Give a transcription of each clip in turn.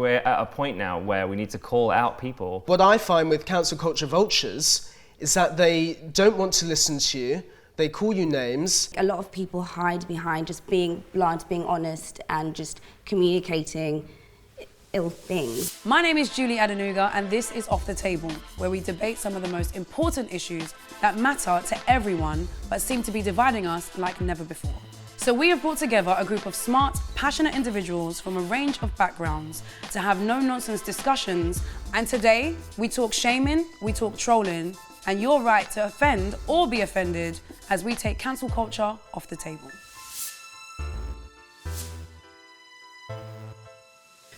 we're at a point now where we need to call out people. What I find with cancel culture vultures is that they don't want to listen to you. They call you names. A lot of people hide behind just being blunt, being honest, and just communicating ill things. My name is Julie Adenuga, and this is Off the Table, where we debate some of the most important issues that matter to everyone, but seem to be dividing us like never before. So we have brought together a group of smart, passionate individuals from a range of backgrounds to have no-nonsense discussions. And today, we talk shaming, we talk trolling, and your right to offend or be offended as we take cancel culture off the table.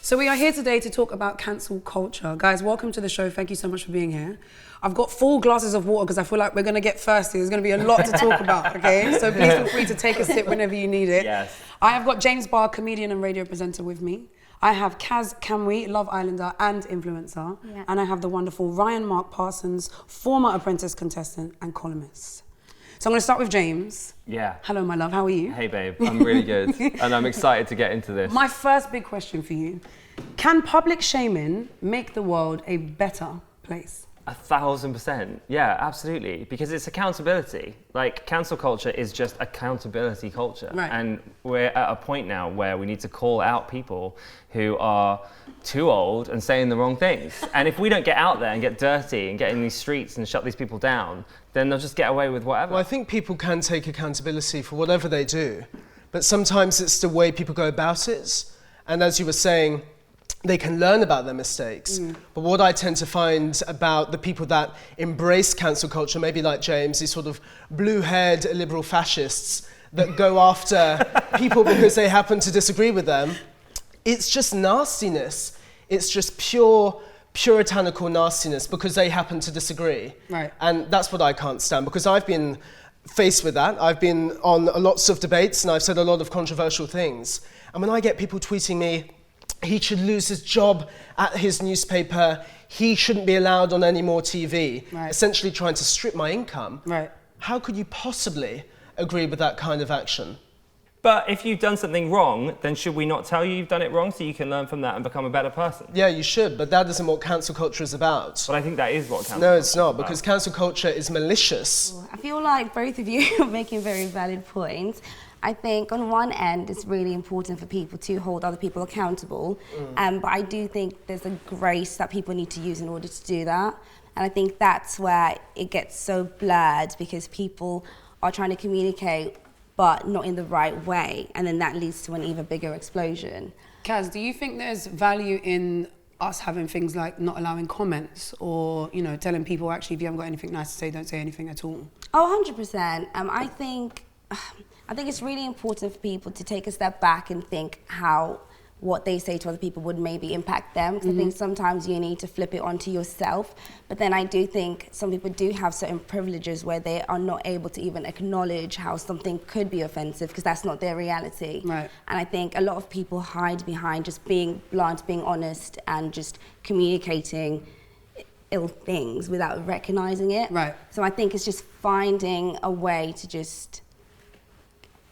So we are here today to talk about cancel culture. Guys, welcome to the show. Thank you so much for being here. I've got 4 glasses of water because I feel like we're gonna get thirsty. There's gonna be a lot to talk about, okay? So please feel free to take a sip whenever you need it. Yes. I have got James Barr, comedian and radio presenter with me. I have Kaz Kamwi, Love Islander and influencer. Yeah. And I have the wonderful Ryan-Mark Parsons, former Apprentice contestant and columnist. So I'm gonna start with James. Yeah. Hello, my love, how are you? Hey babe, I'm really good. And I'm excited to get into this. My first big question for you, can public shaming make the world a better place? 1,000%. Yeah, absolutely. Because it's accountability. Like, cancel culture is just accountability culture. Right. And we're at a point now where we need to call out people who are too old and saying the wrong things. And if we don't get out there and get dirty and get in these streets and shut these people down, then they'll just get away with whatever. Well, I think people can take accountability for whatever they do, but sometimes it's the way people go about it. And as you were saying, they can learn about their mistakes. But what I tend to find about the people that embrace cancel culture, maybe like James, these sort of blue-haired liberal fascists that go after people because they happen to disagree with them, it's just nastiness. It's just pure puritanical nastiness because they happen to disagree. Right. And that's what I can't stand, because I've been faced with that. I've been on lots of debates and I've said a lot of controversial things. And when I get people tweeting me, he should lose his job at his newspaper, he shouldn't be allowed on any more TV, Right. essentially trying to strip my income. Right. How could you possibly agree with that kind of action? But if you've done something wrong, then should we not tell you you've done it wrong so you can learn from that and become a better person? Yeah, you should, but that isn't what cancel culture is about. But I think that is what cancel No, it's culture not, is because about. cancel culture is malicious. I feel like both of you are making very valid points. I think on one end, it's really important for people to hold other people accountable. But I do think there's a grace that people need to use in order to do that. And I think that's where it gets so blurred, because people are trying to communicate, but not in the right way. And then that leads to an even bigger explosion. Kaz, do you think there's value in us having things like not allowing comments, or, you know, telling people, actually, if you haven't got anything nice to say, don't say anything at all? Oh, 100%. I think it's really important for people to take a step back and think how what they say to other people would maybe impact them. Because I think sometimes you need to flip it onto yourself. But then I do think some people do have certain privileges where they are not able to even acknowledge how something could be offensive, because that's not their reality. Right. And I think a lot of people hide behind just being blunt, being honest, and just communicating ill things without recognizing it. Right. So I think it's just finding a way to just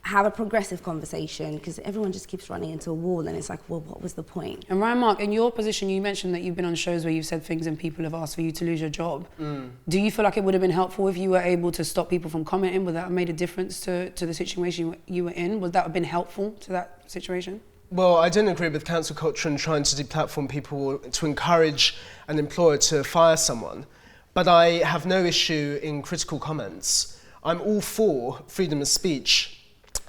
have a progressive conversation, because everyone just keeps running into a wall and it's like, well, what was the point? And Ryan-Mark, in your position, you mentioned that you've been on shows where you've said things and people have asked for you to lose your job. Do you feel like it would have been helpful if you were able to stop people from commenting? Would that have made a difference to the situation you were in? Would that have been helpful to that situation? Well, I don't agree with cancel culture and trying to deplatform people to encourage an employer to fire someone. But I have no issue in critical comments. I'm all for freedom of speech.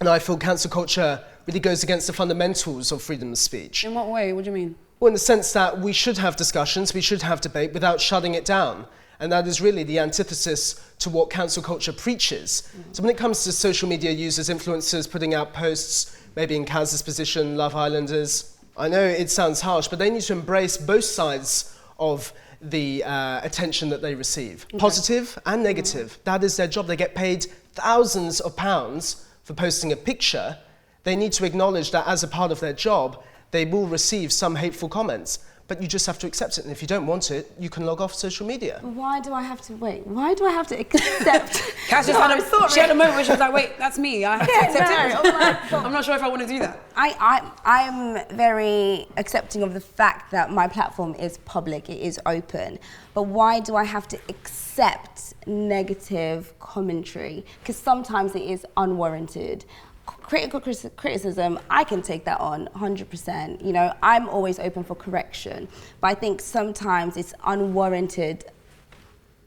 And I feel cancel culture really goes against the fundamentals of freedom of speech. In what way? What do you mean? Well, in the sense that we should have discussions, we should have debate without shutting it down. And that is really the antithesis to what cancel culture preaches. So when it comes to social media users, influencers putting out posts, maybe in Kaz's position, Love Islanders, I know it sounds harsh, but they need to embrace both sides of the attention that they receive, positive and negative. That is their job. They get paid thousands of pounds for posting a picture. They need to acknowledge that as a part of their job, they will receive some hateful comments. but you just have to accept it. And if you don't want it, you can log off social media. Why do I have to wait? Why do I have to accept? Cass just she had a moment where she was like, wait, that's me. I have to accept it. I'm not sure if I want to do that. I'm very accepting of the fact that my platform is public, it is open. But why do I have to accept negative commentary? Because sometimes it is unwarranted. Critical criticism, I can take that on 100%. You know, I'm always open for correction. But I think sometimes it's unwarranted,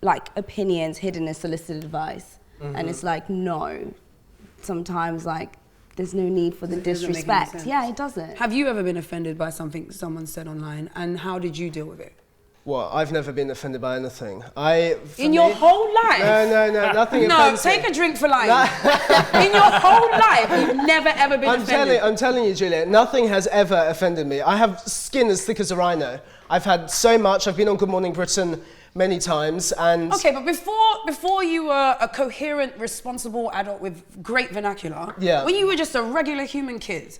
like, opinions hidden as solicited advice. And it's like, no. Sometimes, like, there's no need for the disrespect. Yeah, it doesn't. Have you ever been offended by something someone said online, and how did you deal with it? Well, I've never been offended by anything. In your whole life? No, nothing No, offends take me. a drink for lying. In your whole life, you've never ever been offended. I'm telling you, Julia, nothing has ever offended me. I have skin as thick as a rhino. I've had so much. I've been on Good Morning Britain many times, and... Okay, but before you were a coherent, responsible adult with great vernacular, when you were just a regular human kid,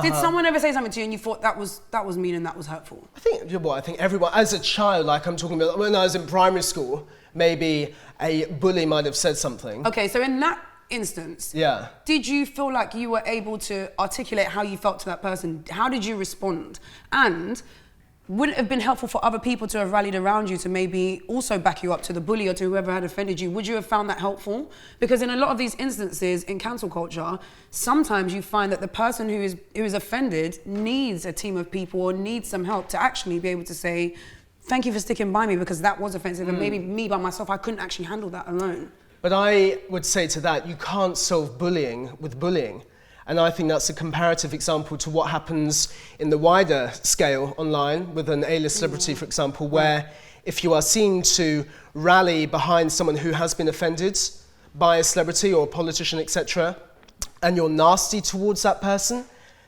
did someone ever say something to you and you thought that was mean and that was hurtful? I think everyone, as a child, like I'm talking about, when I was in primary school, maybe a bully might have said something. Okay, so in that instance, did you feel like you were able to articulate how you felt to that person? How did you respond? And would it have been helpful for other people to have rallied around you to maybe also back you up to the bully or to whoever had offended you? Would you have found that helpful? Because in a lot of these instances in cancel culture, sometimes you find that the person who is offended needs a team of people or needs some help to actually be able to say, thank you for sticking by me because that was offensive and maybe me by myself, I couldn't actually handle that alone. But I would say to that, you can't solve bullying with bullying. And I think that's a comparative example to what happens in the wider scale online with an A-list celebrity, for example, where if you are seen to rally behind someone who has been offended by a celebrity or a politician, etc., and you're nasty towards that person,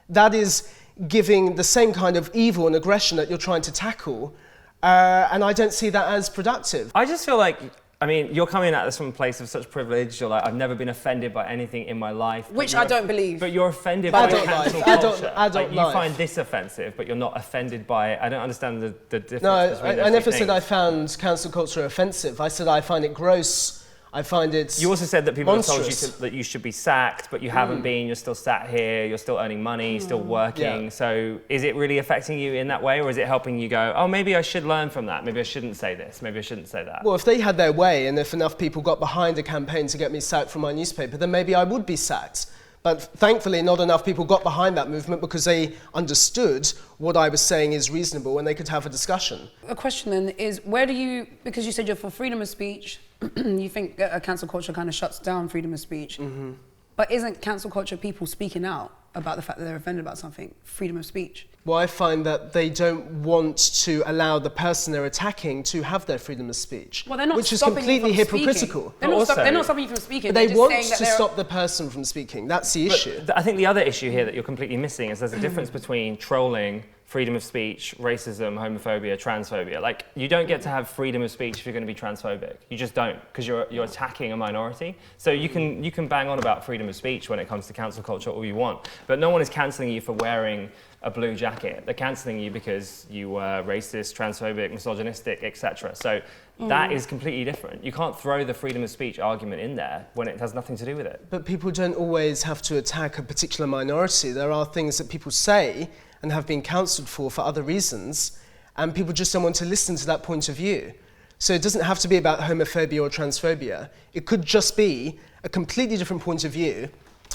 that is giving the same kind of evil and aggression that you're trying to tackle. And I don't see that as productive. I just feel like, I mean, you're coming at this from a place of such privilege. You're like, I've never been offended by anything in my life. Which I don't believe. But you're offended by cancel culture. Adult you life. find this offensive, but you're not offended by it. I don't understand the difference between those I never two said I things. found cancel culture offensive. I said I find it gross. I find it You also said that people monstrous. have told you that you should be sacked, but you haven't been. You're still sat here. You're still earning money. Still working. Yeah. So is it really affecting you in that way, or is it helping you go, oh, maybe I should learn from that. Maybe I shouldn't say this. Maybe I shouldn't say that. Well, if they had their way and if enough people got behind a campaign to get me sacked from my newspaper, then maybe I would be sacked. But thankfully, not enough people got behind that movement because they understood what I was saying is reasonable and they could have a discussion. A question then is, where do you, because you said you're for freedom of speech, you think that a cancel culture kind of shuts down freedom of speech, but isn't cancel culture people speaking out about the fact that they're offended about something, freedom of speech? Well, I find that they don't want to allow the person they're attacking to have their freedom of speech, Well, they're not which is stopping completely you from hypocritical. Speaking. They're not stopping you from speaking. But they They're just want saying that to stop the person from speaking. That's the issue. I think the other issue here that you're completely missing is there's a difference between trolling, freedom of speech, racism, homophobia, transphobia. Like, you don't get to have freedom of speech if you're going to be transphobic. You just don't, because you're attacking a minority. So you can bang on about freedom of speech when it comes to cancel culture all you want, but no one is cancelling you for wearing a blue jacket. They're cancelling you because you were racist, transphobic, misogynistic, etc. So that is completely different. You can't throw the freedom of speech argument in there when it has nothing to do with it. But people don't always have to attack a particular minority. There are things that people say and have been cancelled for other reasons, and people just don't want to listen to that point of view. So it doesn't have to be about homophobia or transphobia. It could just be a completely different point of view,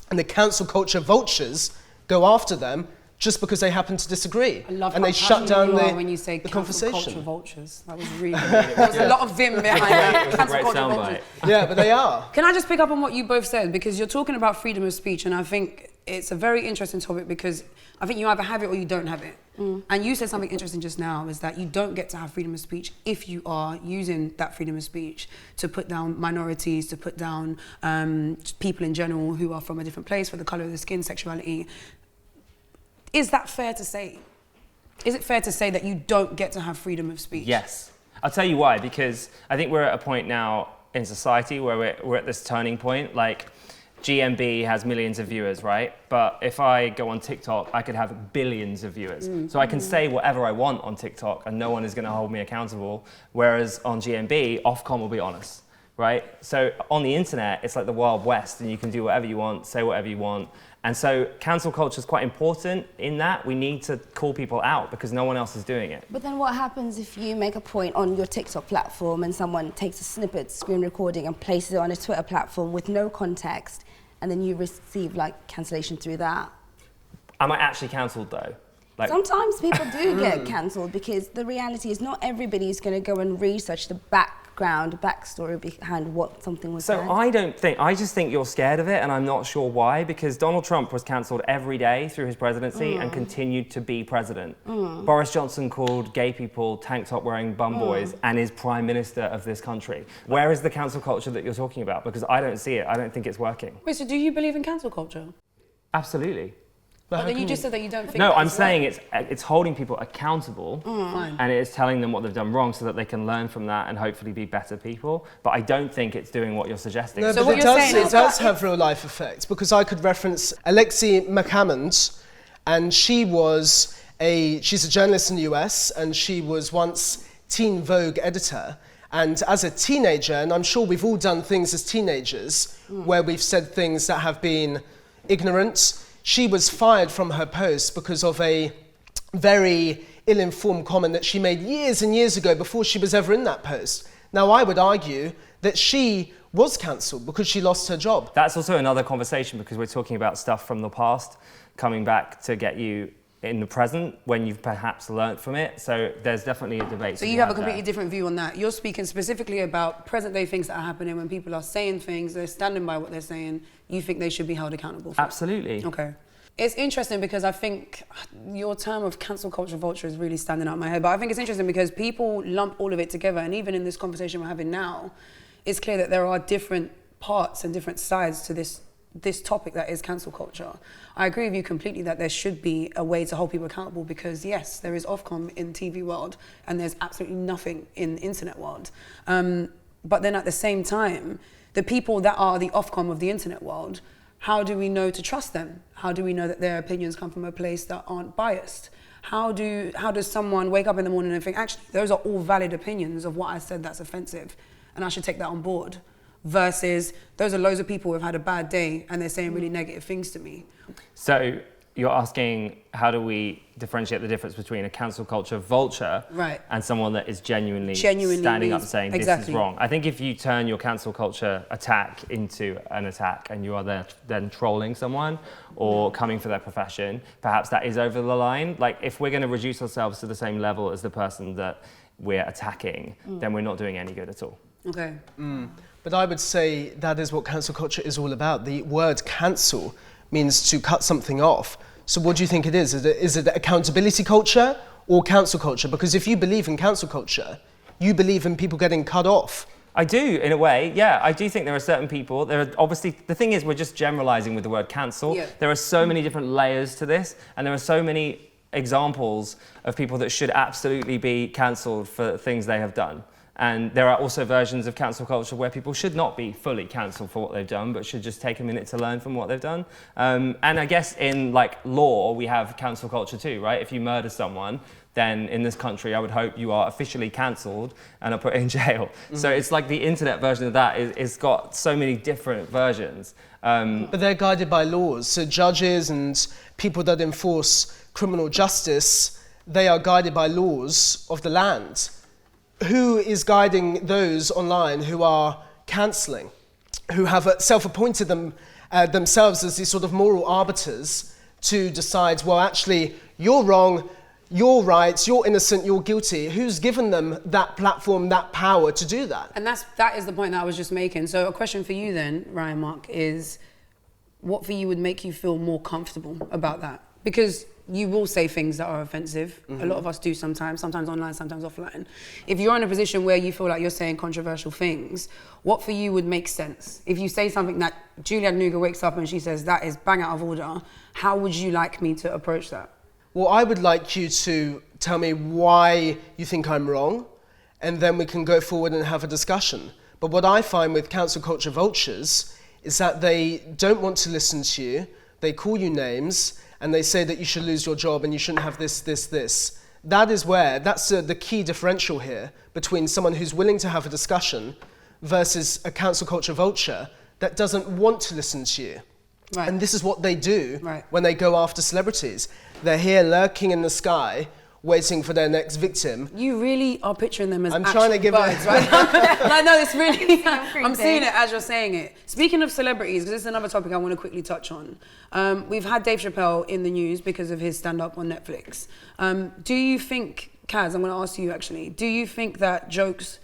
and the cancel culture vultures go after them just because they happen to disagree. I love and how they shut down when you say the cancel conversation. culture vultures. That was really good. There was a lot of vim behind that. It was a Cancel great culture soundbite. vultures. Yeah, but they are. Can I just pick up on what you both said? Because you're talking about freedom of speech, and I think it's a very interesting topic because I think you either have it or you don't have it. And you said something interesting just now, is that you don't get to have freedom of speech if you are using that freedom of speech to put down minorities, to put down people in general who are from a different place, for the colour of the skin, sexuality. Is that fair to say? Is it fair to say that you don't get to have freedom of speech? Yes. I'll tell you why, because I think we're at a point now in society where we're at this turning point. Like, GMB has millions of viewers, right? But if I go on TikTok, I could have billions of viewers. So I can say whatever I want on TikTok and no one is going to hold me accountable. Whereas on GMB, Ofcom will be honest, right? So on the internet, it's like the Wild West and you can do whatever you want, say whatever you want. And so cancel culture is quite important in that we need to call people out because no one else is doing it. But then what happens if you make a point on your TikTok platform and someone takes a snippet, screen recording, and places it on a Twitter platform with no context, and then you receive like cancellation through that? Am I actually cancelled though? Like, sometimes people do get cancelled because the reality is not everybody is going to go and research the backstory behind what something was said. So I just think you're scared of it, and I'm not sure why, because Donald Trump was cancelled every day through his presidency and continued to be president. Boris Johnson called gay people tank top wearing bum boys and is prime minister of this country. Where is the cancel culture that you're talking about? Because I don't see it. I don't think it's working. Wait, so do you believe in cancel culture? Absolutely. But then you just said that you don't think. No, that I'm it's saying right. it's holding people accountable and it is telling them what they've done wrong so that they can learn from that and hopefully be better people. But I don't think it's doing what you're suggesting. No, So but what you're saying it is does have real life effects, because I could reference Alexei McCammond, and she's a journalist in the US, and she was once Teen Vogue editor. And as a teenager, and I'm sure we've all done things as teenagers where we've said things that have been ignorant. She was fired from her post because of a very ill-informed comment that she made years and years ago before she was ever in that post. Now, I would argue that she was cancelled because she lost her job. That's also another conversation because we're talking about stuff from the past coming back to get you in the present when you've perhaps learnt from it. So there's definitely a debate. So you have a completely different view on that. You're speaking specifically about present day things that are happening when people are saying things, they're standing by what they're saying. You think they should be held accountable for. Absolutely. Okay. It's interesting because I think your term of cancel culture vulture is really standing out in my head. But I think it's interesting because people lump all of it together. And even in this conversation we're having now, it's clear that there are different parts and different sides to this topic that is cancel culture. I agree with you completely that there should be a way to hold people accountable because yes, there is Ofcom in TV world and there's absolutely nothing in internet world. But then at the same time, the people that are the Ofcom of the internet world, how do we know to trust them? How do we know that their opinions come from a place that aren't biased? How does someone wake up in the morning and think, actually, those are all valid opinions of what I said that's offensive and I should take that on board? Versus those are loads of people who have had a bad day and they're saying really negative things to me. So you're asking, how do we differentiate the difference between a cancel culture vulture and someone that is genuinely standing up and saying this is wrong? I think if you turn your cancel culture attack into an attack and you are then trolling someone or coming for their profession, perhaps that is over the line. Like if we're going to reduce ourselves to the same level as the person that we're attacking, then we're not doing any good at all. Okay. But I would say that is what cancel culture is all about. The word cancel means to cut something off. So what do you think it is? Is it accountability culture or cancel culture? Because if you believe in cancel culture, you believe in people getting cut off. I do, in a way, yeah. I do think there are certain people, there are obviously, the thing is we're just generalising with the word cancel. Yeah. There are so many different layers to this, and there are so many examples of people that should absolutely be cancelled for things they have done. And there are also versions of cancel culture where people should not be fully cancelled for what they've done, but should just take a minute to learn from what they've done. And I guess in like law, we have cancel culture too, right? If you murder someone, then in this country, I would hope you are officially cancelled and are put in jail. So it's like the internet version of that is got so many different versions. But they're guided by laws. So judges and people that enforce criminal justice, they are guided by laws of the land. Who is guiding those online who are cancelling, who have self-appointed themselves as these sort of moral arbiters to decide, well, actually, you're wrong, you're right, you're innocent, you're guilty. Who's given them that platform, that power to do that? And that is the point that I was just making. So a question for you then, Ryan-Mark, is what for you would make you feel more comfortable about that? Because you will say things that are offensive. A lot of us do sometimes online, sometimes offline. If you're in a position where you feel like you're saying controversial things, what for you would make sense? If you say something that Julia Adenuga wakes up and she says, that is bang out of order, how would you like me to approach that? Well, I would like you to tell me why you think I'm wrong, and then we can go forward and have a discussion. But what I find with cancel culture vultures is that they don't want to listen to you, they call you names, and they say that you should lose your job and you shouldn't have this. That's the key differential here between someone who's willing to have a discussion versus a cancel culture vulture that doesn't want to listen to you. Right. And this is what they do Right. when they go after celebrities. They're here lurking in the sky, waiting for their next victim. You really are picturing them as I'm actual trying to give birds, it. right? No, it's really, I'm creepy. seeing it as you're saying it. Speaking of celebrities, because this is another topic I want to quickly touch on. We've had Dave Chappelle in the news because of his stand-up on Netflix. Do you think, Kaz, I'm going to ask you actually, do you think that jokes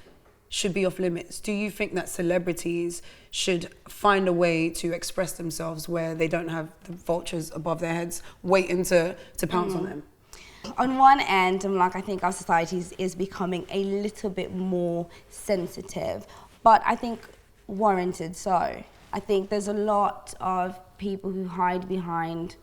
should be off limits? Do you think that celebrities should find a way to express themselves where they don't have the vultures above their heads waiting to pounce on them? On one end, I think our society is becoming a little bit more sensitive, but I think warranted so. I think there's a lot of people who hide behind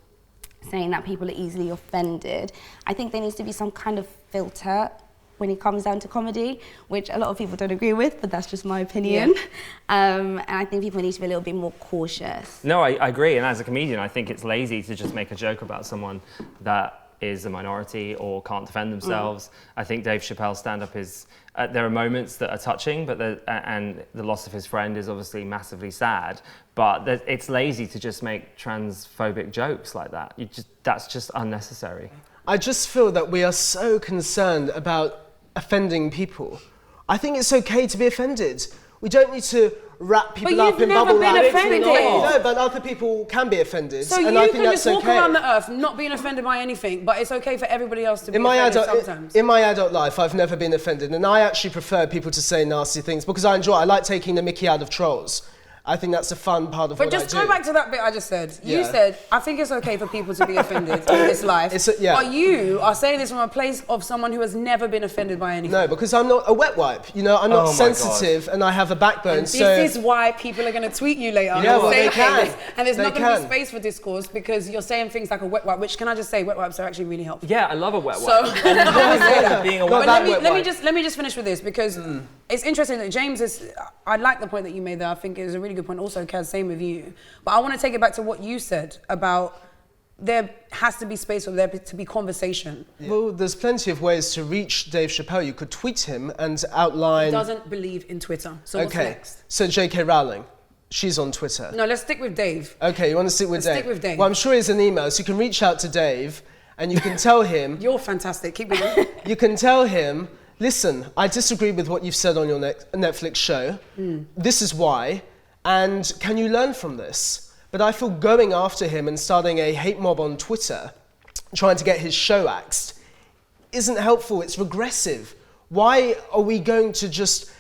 saying that people are easily offended. I think there needs to be some kind of filter when it comes down to comedy, which a lot of people don't agree with, but that's just my opinion. Yeah. And I think people need to be a little bit more cautious. No, I agree. And as a comedian, I think it's lazy to just make a joke about someone that is a minority or can't defend themselves. I think Dave Chappelle's stand-up is, there are moments that are touching, but and the loss of his friend is obviously massively sad, but it's lazy to just make transphobic jokes like that. That's just unnecessary. I just feel that we are so concerned about offending people. I think it's okay to be offended. We don't need to wrap people up in bubble wrap. But you've never been offended. No, but other people can be offended. So and you I think can that's just walk okay. around the earth not being offended by anything, but it's okay for everybody else to be In my offended sometimes. in my adult life, I've never been offended, and I actually prefer people to say nasty things because I like taking the mickey out of trolls. I think that's a fun part of what I do. But just go back to that bit I just said. Yeah. You said, I think it's okay for people to be offended in this life. Yeah. But you are saying this from a place of someone who has never been offended by anything. No, because I'm not a wet wipe. You know, I'm not sensitive, and I have a backbone. And this is why people are going to tweet you later. Yeah, well, they can. And there's not They going to be can. space for discourse because you're saying things like a wet wipe, which, can I just say, wet wipes are actually really helpful. Yeah, I love a wet wipe. So, being a Not wet that wipe. wet let wipe. me just finish with this because it's interesting that James is. I like the point that you made there. I think it was a really good point. Also, Kaz, same with you. But I want to take it back to what you said about there has to be space for there to be conversation. Yeah. Well, there's plenty of ways to reach Dave Chappelle. You could tweet him and outline. He doesn't believe in Twitter. So what's next? So J.K. Rowling, she's on Twitter. No, let's stick with Dave. Okay, you want to stick with Dave? Stick with Dave. Well, I'm sure he's an email, so you can reach out to Dave and you can tell him. You're fantastic. Keep going. You can tell him, listen, I disagree with what you've said on your Netflix show. This is why, and can you learn from this? But I feel going after him and starting a hate mob on Twitter, trying to get his show axed, isn't helpful. It's regressive. Why are we going to just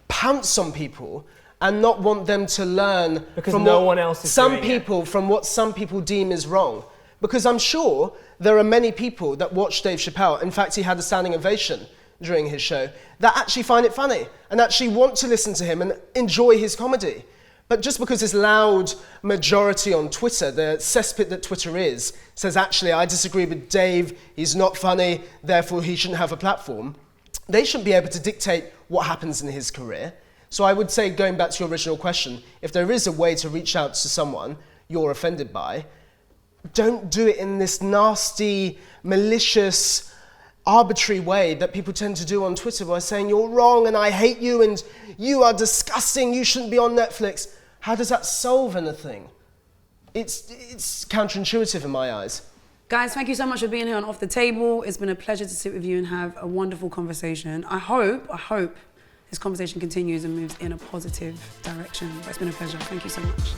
pounce on people and not want them to learn Because from no what one else is some doing people from what some people deem is wrong? Because I'm sure there are many people that watch Dave Chappelle. In fact, he had a standing ovation during his show that actually find it funny and actually want to listen to him and enjoy his comedy. But just because this loud majority on Twitter, the cesspit that Twitter is, says, actually, I disagree with Dave, he's not funny, therefore he shouldn't have a platform, they shouldn't be able to dictate what happens in his career. So I would say, going back to your original question, if there is a way to reach out to someone you're offended by, don't do it in this nasty, malicious, arbitrary way that people tend to do on Twitter by saying you're wrong and I hate you and you are disgusting, you shouldn't be on Netflix. How does that solve anything? It's counterintuitive in my eyes. Guys, thank you so much for being here on Off the Table. It's been a pleasure to sit with you and have a wonderful conversation. I hope this conversation continues and moves in a positive direction. But it's been a pleasure. Thank you so much.